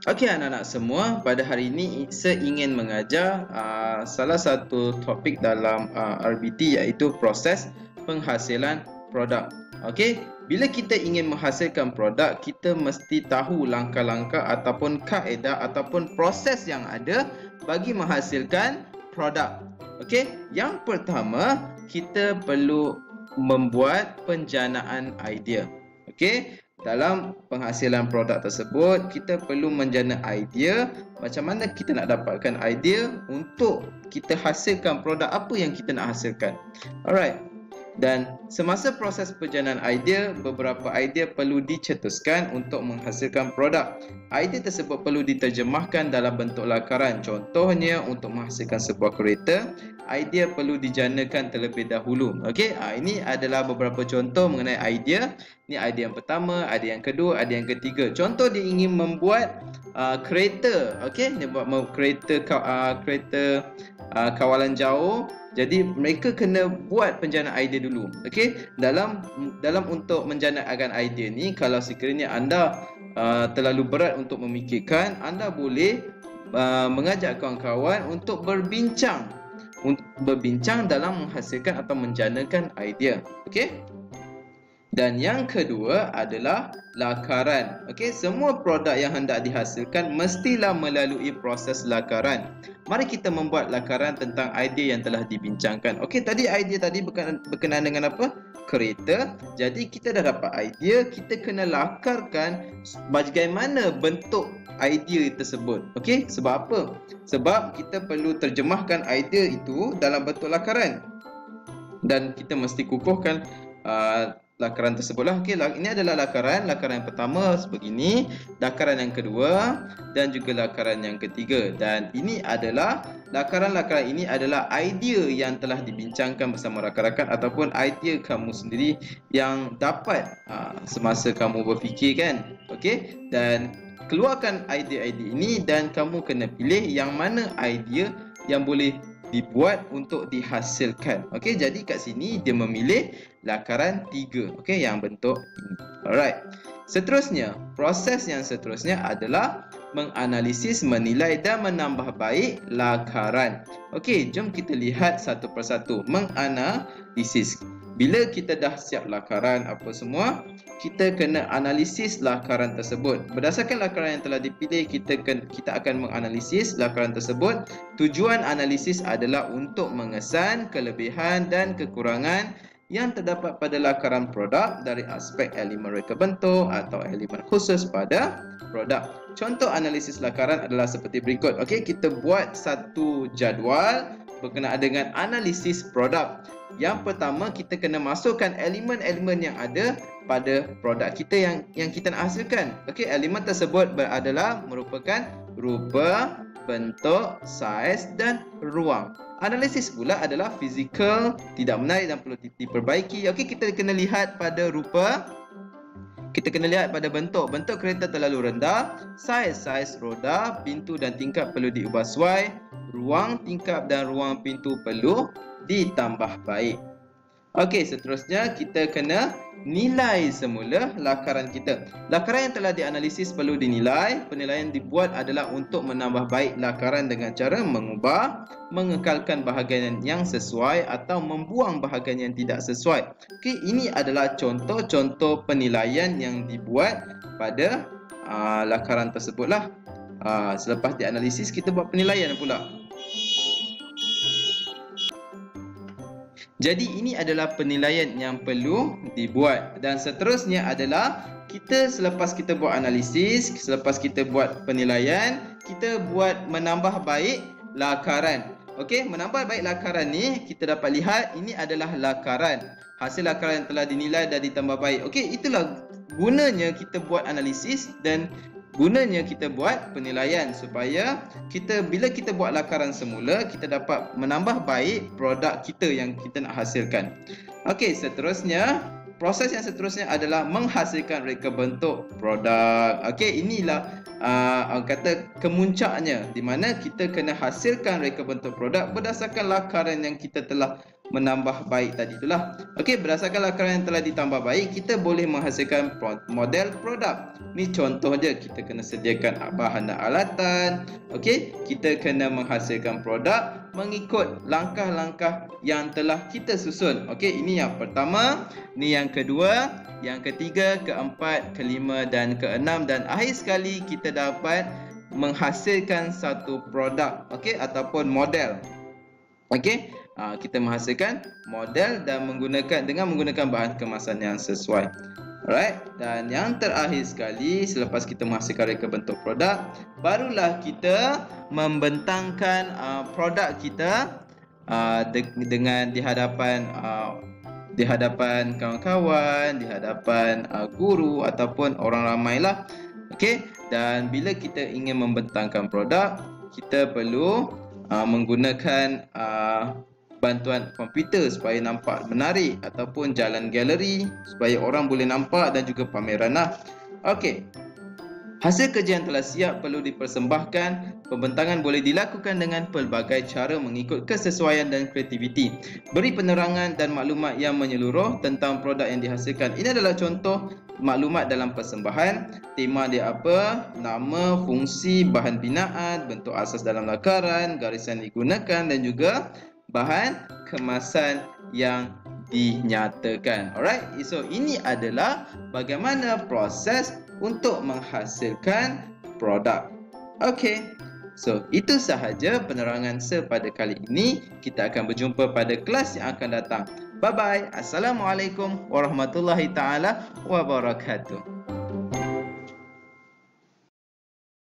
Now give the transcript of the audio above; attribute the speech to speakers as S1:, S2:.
S1: Okey anak-anak semua, pada hari ini saya ingin mengajar salah satu topik dalam RBT iaitu proses penghasilan produk. Okey, bila kita ingin menghasilkan produk, kita mesti tahu langkah-langkah ataupun kaedah ataupun proses yang ada bagi menghasilkan produk. Okey, yang pertama kita perlu membuat penjanaan idea. Okey, dalam penghasilan produk tersebut, kita perlu menjana idea macam mana kita nak dapatkan idea untuk kita hasilkan produk apa yang kita nak hasilkan. Alright. Dan semasa proses penjanaan idea, beberapa idea perlu dicetuskan untuk menghasilkan produk. Idea tersebut perlu diterjemahkan dalam bentuk lakaran. Contohnya, untuk menghasilkan sebuah kereta, idea perlu dijanakan terlebih dahulu. Okey, ini adalah beberapa contoh mengenai idea. Ini idea yang pertama, idea yang kedua, idea yang ketiga. Contoh dia ingin membuat kereta. Okey, dia buat kereta kawalan jauh. Jadi mereka kena buat penjanaan idea dulu. Okey, dalam untuk menjanakan idea ni, kalau sekiranya anda terlalu berat untuk memikirkan, anda boleh mengajak kawan-kawan untuk berbincang dalam menghasilkan atau menjanakan idea. Okey. Dan yang kedua adalah lakaran. Okey, semua produk yang hendak dihasilkan mestilah melalui proses lakaran. Mari kita membuat lakaran tentang idea yang telah dibincangkan. Okey, tadi idea tadi berkenaan dengan apa? Kereta. Jadi kita dah dapat idea, kita kena lakarkan bagaimana bentuk idea tersebut. Okey, sebab apa? Sebab kita perlu terjemahkan idea itu dalam bentuk lakaran. Dan kita mesti kukuhkan lakaran tersebutlah. Okey, ini adalah lakaran yang pertama sebegini, lakaran yang kedua dan juga lakaran yang ketiga. Dan ini adalah lakaran ini adalah idea yang telah dibincangkan bersama rakan-rakan ataupun idea kamu sendiri yang dapat semasa kamu berfikir kan. Okey, dan keluarkan idea-idea ini dan kamu kena pilih yang mana idea yang boleh dibuat untuk dihasilkan. Okey, jadi kat sini dia memilih lakaran 3. Okey, yang bentuk ini. Alright. Seterusnya, proses yang seterusnya adalah menganalisis, menilai dan menambah baik lakaran. Okey, jom kita lihat satu persatu. Menganalisis. Bila kita dah siap lakaran apa semua, kita kena analisis lakaran tersebut. Berdasarkan lakaran yang telah dipilih, kita akan menganalisis lakaran tersebut. Tujuan analisis adalah untuk mengesan kelebihan dan kekurangan yang terdapat pada lakaran produk dari aspek elemen reka bentuk atau elemen khusus pada produk. Contoh analisis lakaran adalah seperti berikut. Okey, kita buat satu jadual berkenaan dengan analisis produk. Yang pertama, kita kena masukkan elemen-elemen yang ada pada produk kita yang kita nak hasilkan. Okey, elemen tersebut adalah merupakan rupa, bentuk, saiz dan ruang. Analisis pula adalah fizikal, tidak menarik dan perlu diperbaiki. Okey, kita kena lihat pada rupa, kita kena lihat pada bentuk. Bentuk kereta terlalu rendah, saiz roda, pintu dan tingkap perlu diubah sesuai, ruang tingkap dan ruang pintu perlu ditambah baik. Okey, seterusnya kita kena nilai semula lakaran kita. Lakaran yang telah dianalisis perlu dinilai. Penilaian dibuat adalah untuk menambah baik lakaran dengan cara mengubah, mengekalkan bahagian yang sesuai atau membuang bahagian yang tidak sesuai. Okey, ini adalah contoh-contoh penilaian yang dibuat pada lakaran tersebutlah. Selepas dianalisis, kita buat penilaian pula. Jadi ini adalah penilaian yang perlu dibuat. Dan seterusnya adalah selepas kita buat analisis, selepas kita buat penilaian, kita buat menambah baik lakaran. Okey, menambah baik lakaran ni kita dapat lihat ini adalah lakaran. Hasil lakaran yang telah dinilai dan ditambah baik. Okey, itulah gunanya kita buat analisis dan gunanya kita buat penilaian supaya bila kita buat lakaran semula, kita dapat menambah baik produk kita yang kita nak hasilkan. Okey, seterusnya, proses yang seterusnya adalah menghasilkan reka bentuk produk. Okey, inilah kata kemuncaknya di mana kita kena hasilkan reka bentuk produk berdasarkan lakaran yang kita telah menambah baik tadi itulah. Okey, berdasarkan lakaran yang telah ditambah baik, kita boleh menghasilkan model produk. Ni contoh je, kita kena sediakan bahan dan alatan. Okey, kita kena menghasilkan produk mengikut langkah-langkah yang telah kita susun. Okey, ini yang pertama, ni yang kedua, yang ketiga, keempat, kelima dan keenam, dan akhir sekali kita dapat menghasilkan satu produk, okey, ataupun model. Okey, kita menghasilkan model dan menggunakan bahan kemasan yang sesuai. Alright, dan yang terakhir sekali, selepas kita menghasilkan reka bentuk produk, barulah kita membentangkan produk kita dengan di hadapan kawan-kawan, di hadapan guru ataupun orang ramai lah. Okey, dan bila kita ingin membentangkan produk, kita perlu menggunakan bantuan komputer supaya nampak menarik, ataupun jalan galeri supaya orang boleh nampak, dan juga pameran lah. Okey, hasil kerja yang telah siap perlu dipersembahkan. Pembentangan boleh dilakukan dengan pelbagai cara mengikut kesesuaian dan kreativiti. Beri penerangan dan maklumat yang menyeluruh tentang produk yang dihasilkan. Ini adalah contoh maklumat dalam persembahan. Tema dia apa, nama, fungsi, bahan binaan, bentuk asas dalam lakaran, garisan digunakan, dan juga bahan kemasan yang dinyatakan. Alright, so ini adalah bagaimana proses untuk menghasilkan produk. Okey, so itu sahaja penerangan pada kali ini. Kita akan berjumpa pada kelas yang akan datang. Bye bye. Assalamualaikum warahmatullahi taala wabarakatuh.